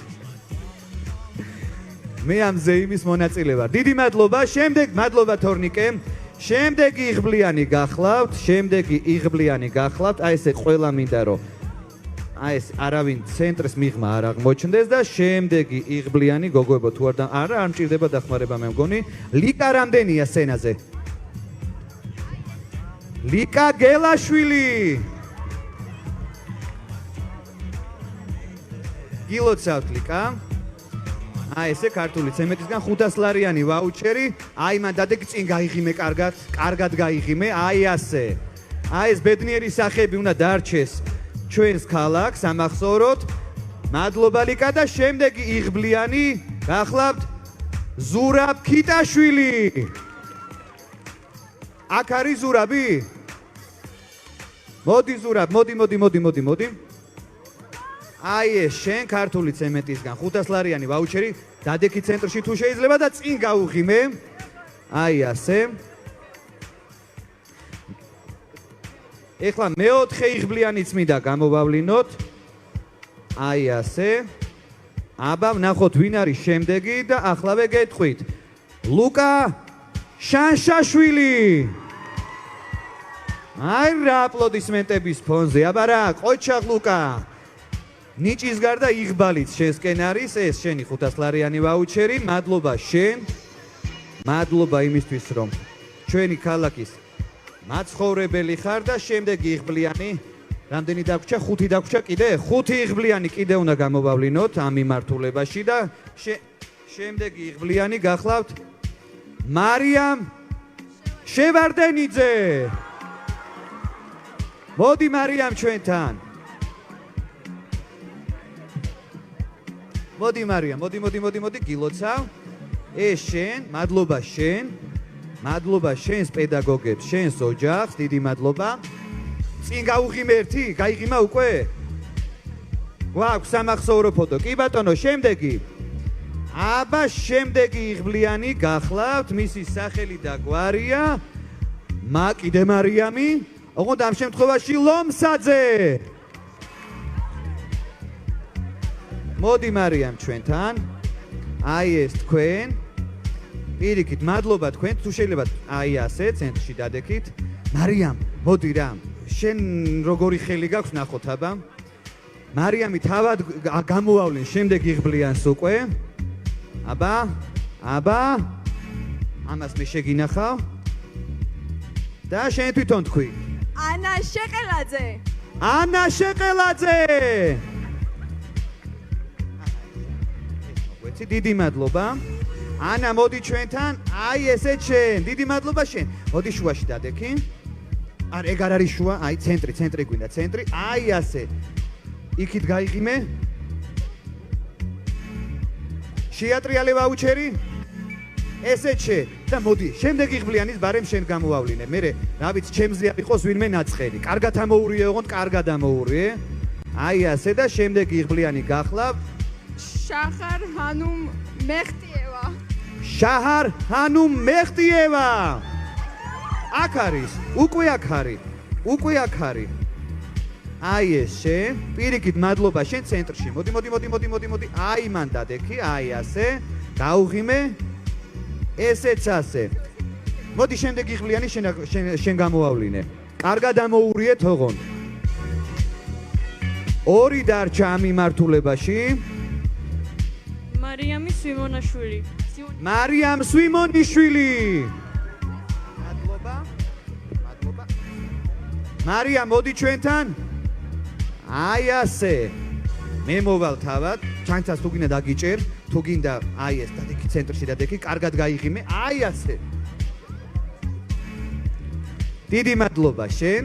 მე ამ ზეიმის მონაწილე ვარ. დიდი მადლობა. შემდეგ მადლობა თორნიკე. შემდეგი იღბლიანი გახლავთ. აი ესე ყველა მინდა რომ აი ეს არავინ ცენტრის მიღმა არ აღმოჩნდეს და შემდეგი იღბლიანი გოგოებო თუ არ მჭირდება დახმარება მე მგონი. ლიკა რამდენია სცენაზე? ლიკა გელაშვილი. გილოცავთ ლიკა. აი ესე ქართული ცემეტისგან 500 ლარიანი ვაუჩერი. აი მან დადეგი წინ გაიღიმე კარგად გაიღიმე. აი ასე. აი ეს ბედნიერი სახეები უნდა დარჩეს ჩვენს ქალაქს ამახსოვროთ. მადლობა ლიკა და შემდეგი იღბლიანი გახლავთ ზურაბ ქიტაშვილი. აქ არის ზურაბი? მოდი ზურაბ, მოდი. აი ეს შენ ქართული ცემენტისგან 500 ლარიანი ვაუჩერი დადექი ცენტრში თუ შეიძლება და წინ გაუღიმე. აი ასე. ეხლა მეოთხე იღბლიანიც მინდა გამოვავლინოთ. აი ასე. აბა ვნახოთ ვინ არის შემდეგი და ახლავე გეტყვით. ლუკა შანშაშვილი. აი რა აპლოდისმენტების ფონზე. აბა რა, ყოჩაღ ლუკა. ნიჭის გარდა იღბალიც შენსკენ არის ეს შენი 500 ლარიანი ვაუჩერი. მადლობა შენ. მადლობა იმისთვის რომ ჩვენი ქალაქის მაცხოვრებელი ხარ და შემდეგი იღბლიანი რამდენი დაგვრჩა? 5 დაგვრჩა კიდე? 5 იღბლიანი კიდე უნდა გამოვავლინოთ ამ მიმართულებაში და შემდეგი იღბლიანი გახლავთ მარიამ შევარდენიძე. მოდი მარიამ ჩვენთან. მოდი მარიამ, მოდი გილოცავ. ეს შენ, მადლობა შენ. მადლობა შენს პედაგოგებს, შენს ოჯახს, დიდი მადლობა. წინ გაუღიმე ერთი, გაიღიმა უკვე? გვაქვს სამახსოვრო ფოტო. კი ბატონო, შემდეგი. აბა შემდეგი იღბლიანი გახლავთ, მისი სახელი და გვარია კიდე მარიამი. ოღონდ ამ შემთხვევაში ლომსაძე. მოდი მარიამ ჩვენთან. აი ეს თქვენ. პირიქით, მადლობა თქვენ, თუ შეიძლება აი ასე ცენტრში დადექით. მარიამ, მოდი რა. შენ როგორი ხელი გაქვს ნახოთ აბა. მარიამი თავად გამოვავლენ შემდეგ იღბლიანს უკვე. აბა. ამას მე შეგინახავ. და შენ თვითონ თქვი. ანა შეყელაძე. მოგვეცი, დიდი მადლობა. ანა მოდი ჩვენთან. აი ესე შენ. დიდი მადლობა შენ. მოდი შუაში დადექი. არ ეგ არ არის შუა, აი ცენტრი გვინდა, ცენტრი. აი ასე. იქით გაიღიმე. შეატრიალე ვაუჩერი. ესეც შე და მოდი, შემდეგ იღბლიანის ბარემ შენ გამოვავლინე. მე რა ვიცი, ჩემზე იყოს ვინმე ნაწყერი. კარგად ამოურიე, ოღონდ კარგად ამოურიე. აი ასე და შემდეგ იღბლიანი გახლავ შაჰარ ჰანუმ მეხტიევა. აქ არის, უკვე აქ არის. აი ეს შენ, პირიქით მადლობა შენ ცენტრში. მოდი. აი მან დადექი, აი ასე. გაუღიმე. ესეც ასე. მოდი შემდეგ იღბლიანი შენ გამოვავლინე. კარგად ამოურიეთ ოღონდ. ორი დარჩა ამ მიმართულებაში. მარიამ სვიმონიშვილი. მადლობა. მარიამ მოდი ჩვენთან. აი ასე. მე მოვალ თავად, ჩანჩას თუ გინდა დაგიჭერ, თუ გინდა აი ეს დადექი ცენტრში დადექი, კარგად გაიღიმე, აი ასე. დიდი მადლობა შენ.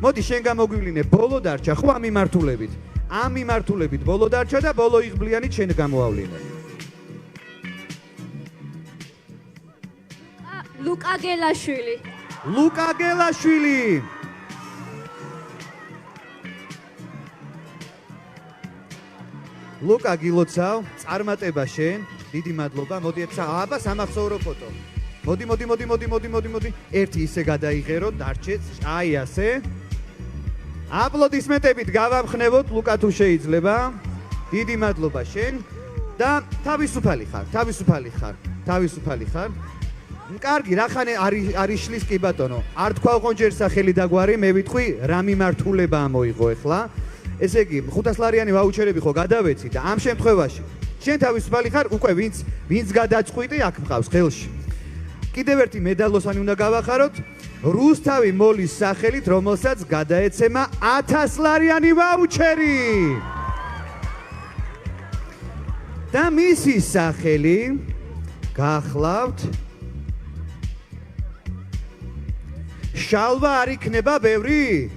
მოდი შენ გამოგვივლინე, ბოლო დარჩა ხო ამ მიმართულებით. ამ მიმართულებით ბოლო დარჩა და ბოლო იღბლიანი შენ გამოავლინე. ლუკა გელაშვილი. ლუკა გილოცავ, წარმატება შენ. დიდი მადლობა. მოდი ეცა, აბა სამახსოვრო ფოტო. მოდი. ერთი ისე გადაიღეროთ, დარჩეთ. აი ასე. აპლოდისმენტებით გავამხნევოთ ლუკა თუ შეიძლება. დიდი მადლობა შენ. და თავისუფალი ხარ. კარგი, რახანე არის შლის კი ბატონო. არ თქვა ოღონ ჯერ სახელი და გვარი, მე ვიტყვი რა მიმართულება მოიღო ახლა. ესე იგი, 500 ლარიანი ვაუჩერები ხო გადავეცი და ამ შემთხვევაში შენ თავისუფალი ხარ, უკვე ვინც გადაწყვიტი აქ მყავს ხელში. კიდევ ერთი მედალოსანი უნდა გავახაროთ. რუსთავი მოლის სახელით, რომელსაც გადაეცემა 1000 ლარიანი ვაუჩერი. და მისი სახელი გახლავთ შალვა არ იქნება ბევრი?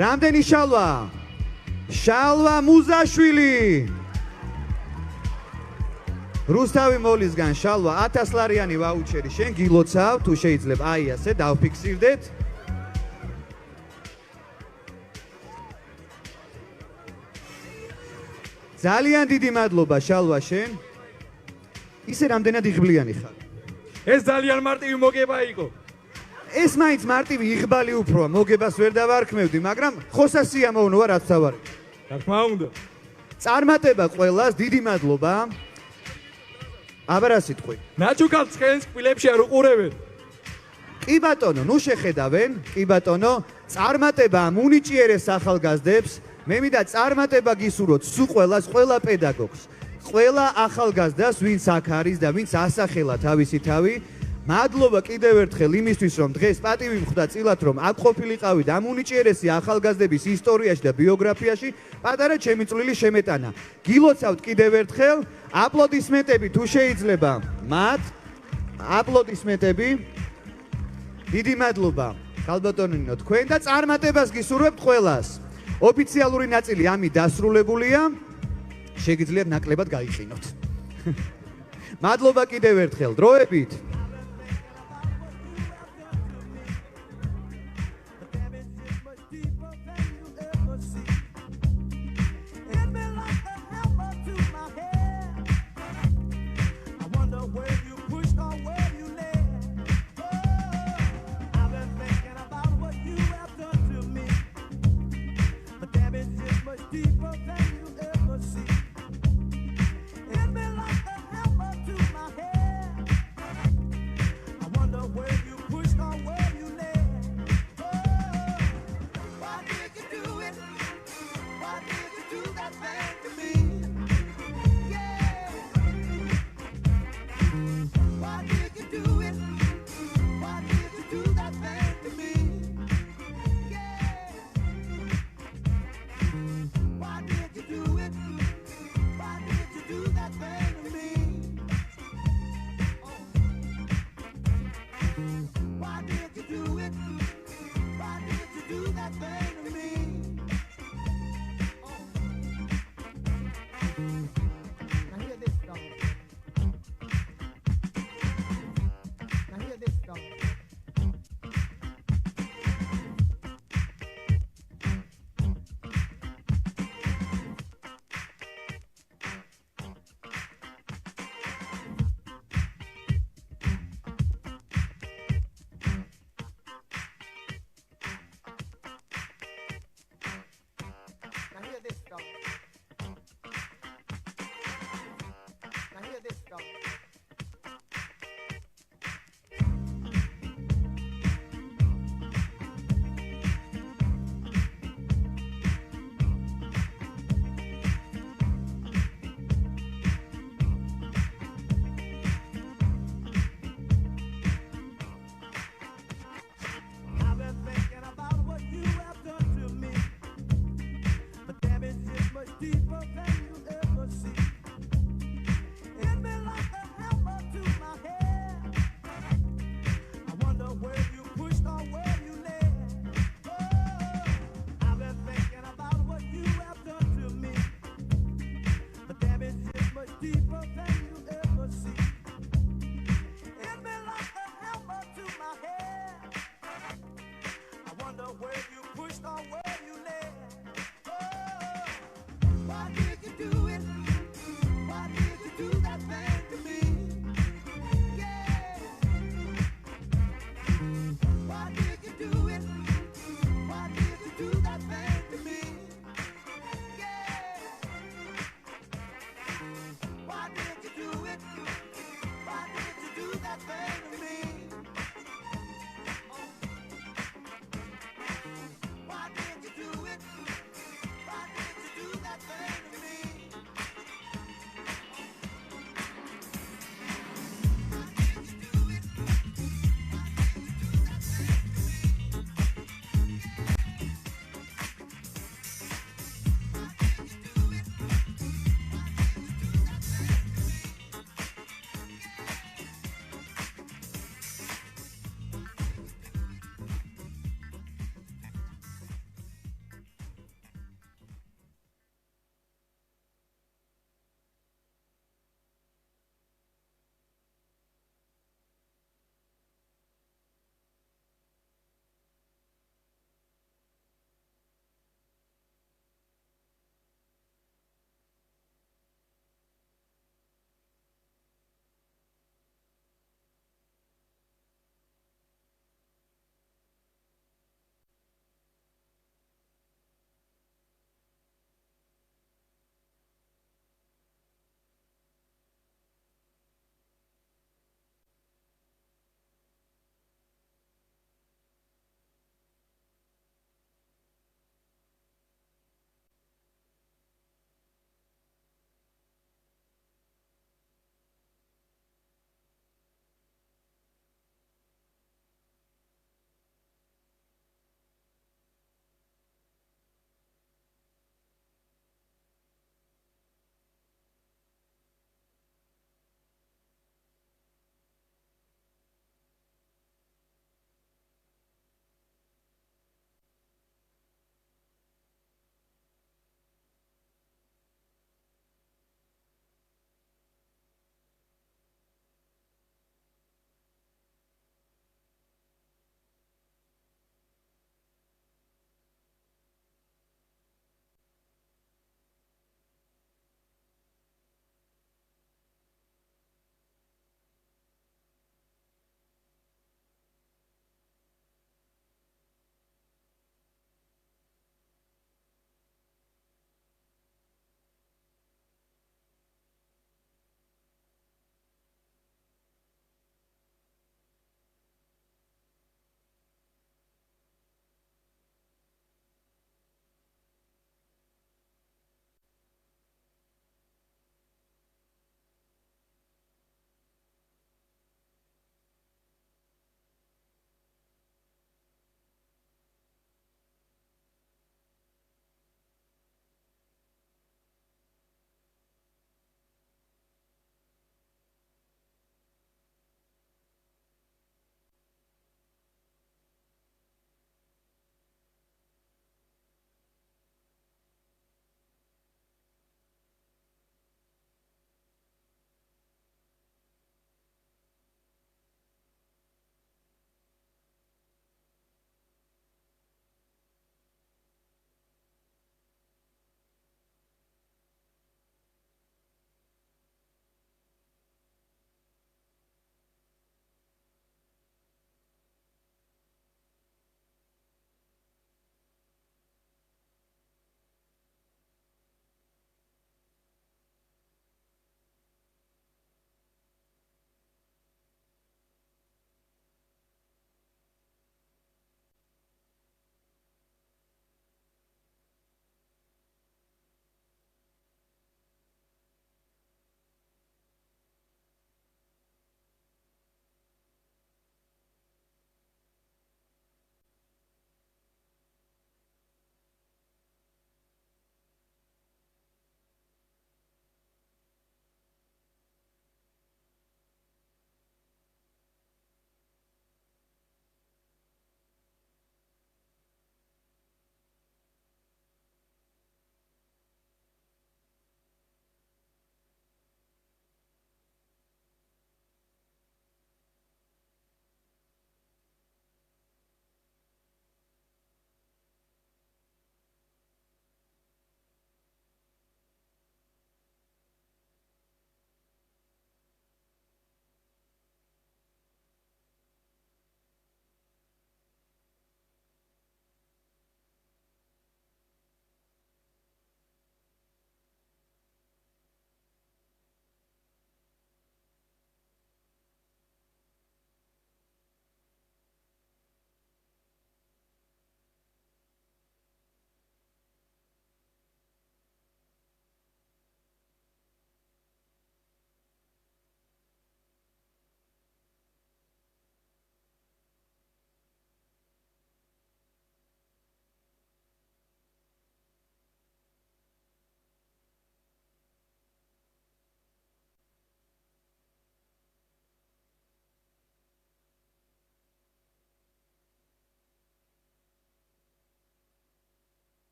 რამდენი შალვა? შალვა მუზაშვილი. რუსთავი მოლისგან შალვა 1000 ლარიანი ვაუჩერი შენ გილოცავ თუ შეიძლება აი ასე დავფიქსირდეთ. ძალიან დიდი მადლობა შალვა შენ. ისე რამდენად იღბლიანი ხარ. ეს ძალიან მარტივი მოგება იყო. ეს მაინც მარტივი იღბალი უფროა, მოგებას ვერ დავარქმევდი, მაგრამ ხოსასია მოუნოა რაც თავარი. რა თქმა უნდა. წარმატება ყველას, დიდი მადლობა. აბა რა სიტყვი? ნაჩუქალ ცხენს კბილებში არ უყურებენ. კი ბატონო, ნუ შეხედავენ, კი ბატონო, წარმატება მუნიჭიერეს ახალგაზრდებს. მე მინდა წარმატება გისურვოთ სულ ყველას, ყველა პედაგოგს, ყველა ახალგაზრდას, ვინც აქ არის და ვინც ასახელა თავისი თავი. მადლობა კიდევ ერთხელ იმისთვის, რომ დღეს პატივი მხვდა წილად, რომ აქ ყოფილიყავი და ამუნიჭიერესი ახალგაზრდების ისტორიაში და ბიოგრაფიაში პატარა ჩემი წვლილი შემეტანა. გილოცავთ კიდევ ერთხელ, აპლოდისმენტები თუ შეიძლება მათ, აპლოდისმენტები. დიდი მადლობა, ხალბატონინო თქვენ და წარმატებას გისურვებთ ყველას. ოფიციალური ნაწილი ამით დასრულებულია. შეგიძლიათ ნაკლებად გაიყინოთ. მადლობა კიდევ ერთხელ, დროებით.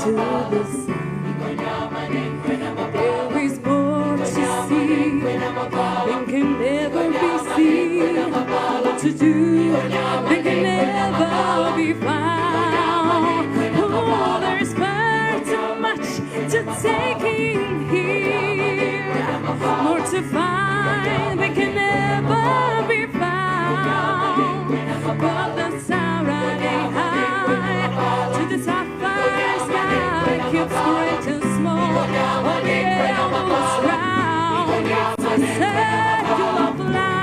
to the sun. There is more to see than can ever be seen. What to do that can never be found. Oh, there's far too much to take in here, more to find that can never be found. But the sun riding high to the sapphire sky keeps great and small. All the elbows round, it's a circle of life.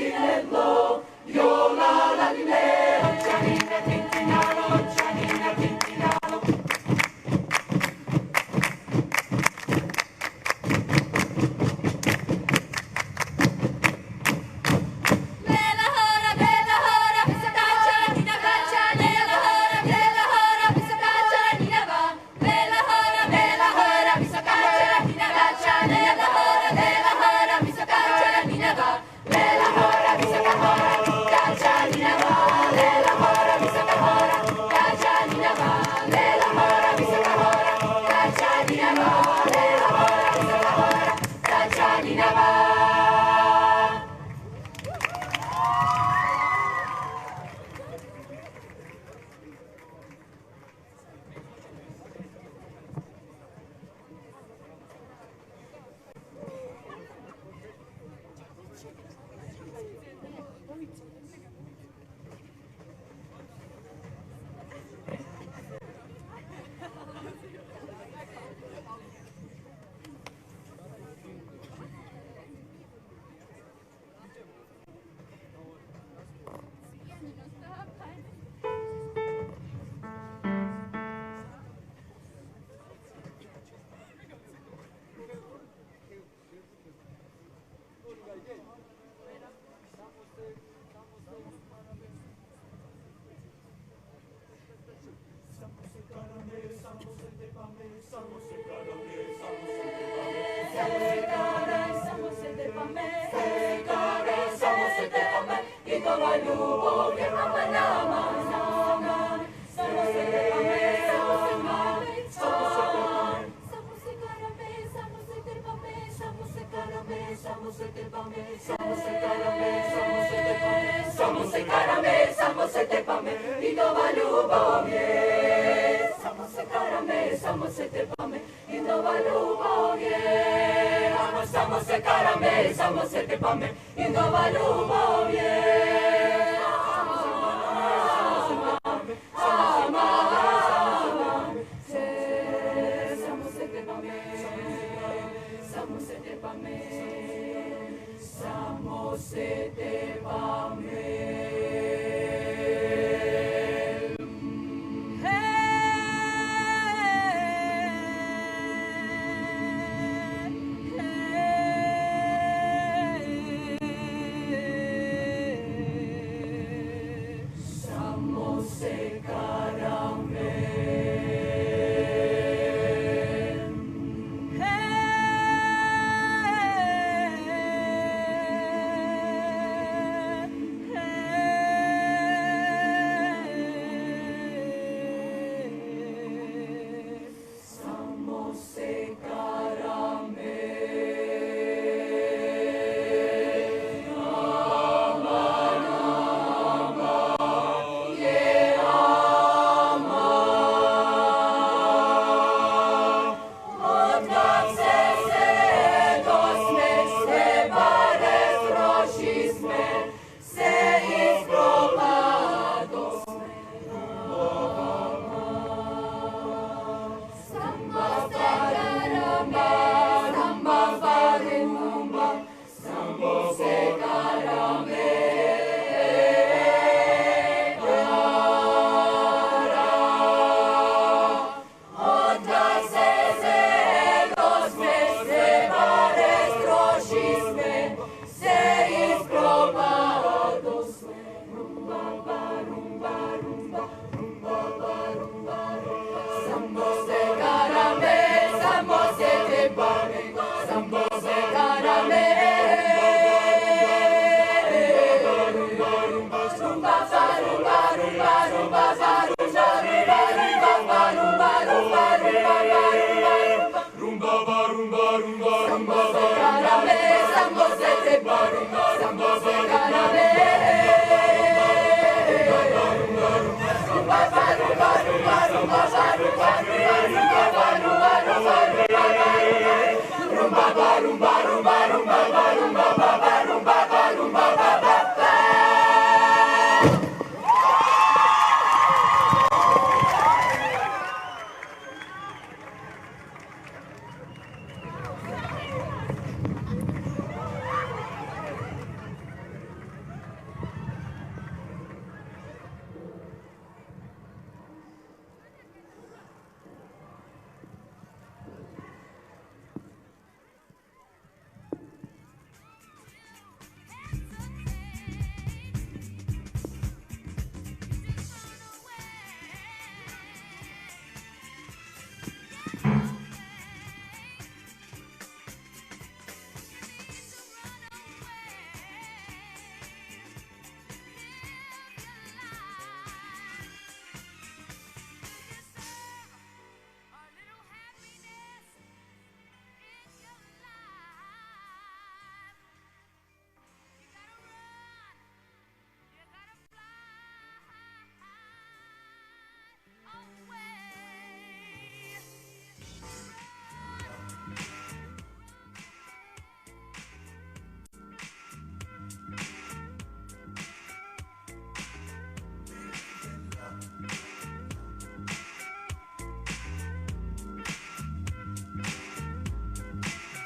Lilelo,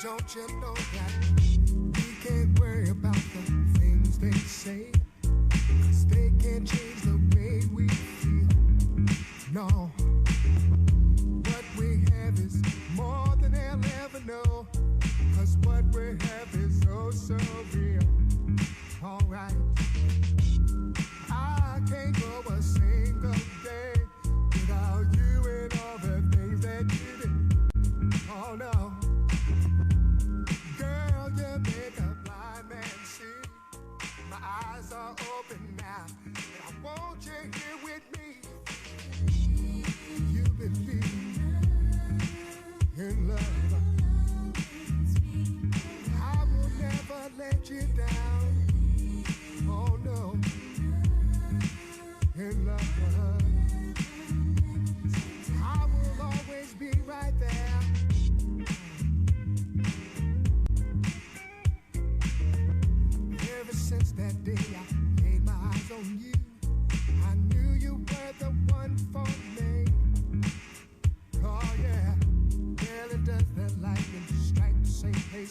Don't you know that we can't worry about the things they say, 'cause they can't change the way we feel. No, what we have is more than they'll ever know, 'cause what we have is oh so real. Alright, I can't go a single day without you and all the things that you did.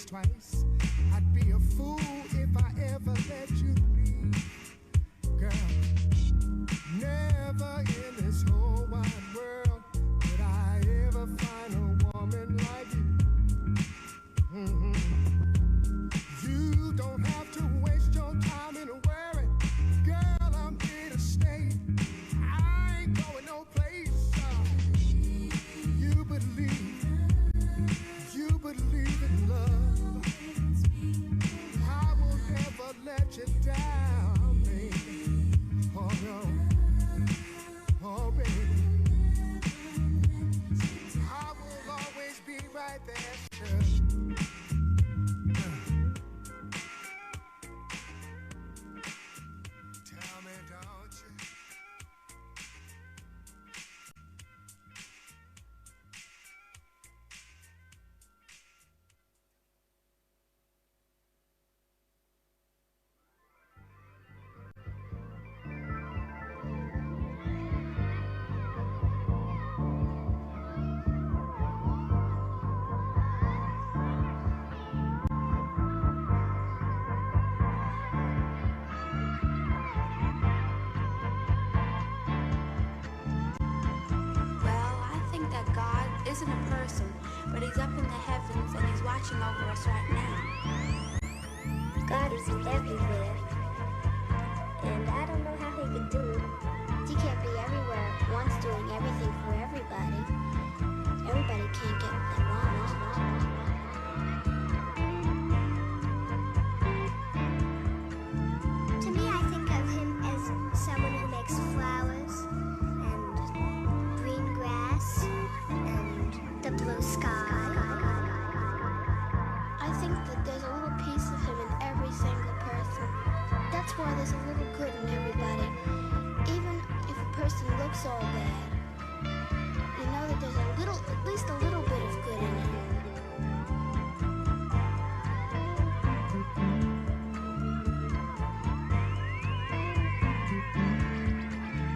twice. I'd be a fool if I ever let you leave. Girl, never in this whole wide world could I ever find a woman like you. You don't have to waste your time in a worry. Girl, I'm here to stay. I ain't going no place. You believe in love. I will never let you down, baby. Oh no, oh baby. I will always be right there, sure. Tell me, don't you? Isn't a person, but he's up in the heavens and he's watching over us right now. God is everywhere, and I don't know how he could do it. He can't be everywhere at once doing everything for everybody. Everybody can't get what they want. To me, I think of him as someone who makes flowers and green grass and the blue sky. I think that there's a little piece of him in every single person. That's why there's a little good in everybody. Even if a person looks all bad, you know that there's a little, at least a little bit of good in him.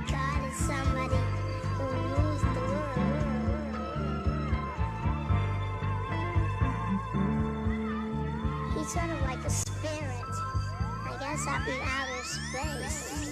God is somebody who rules the world. He's sort of like a spirit, I guess, up in outer space.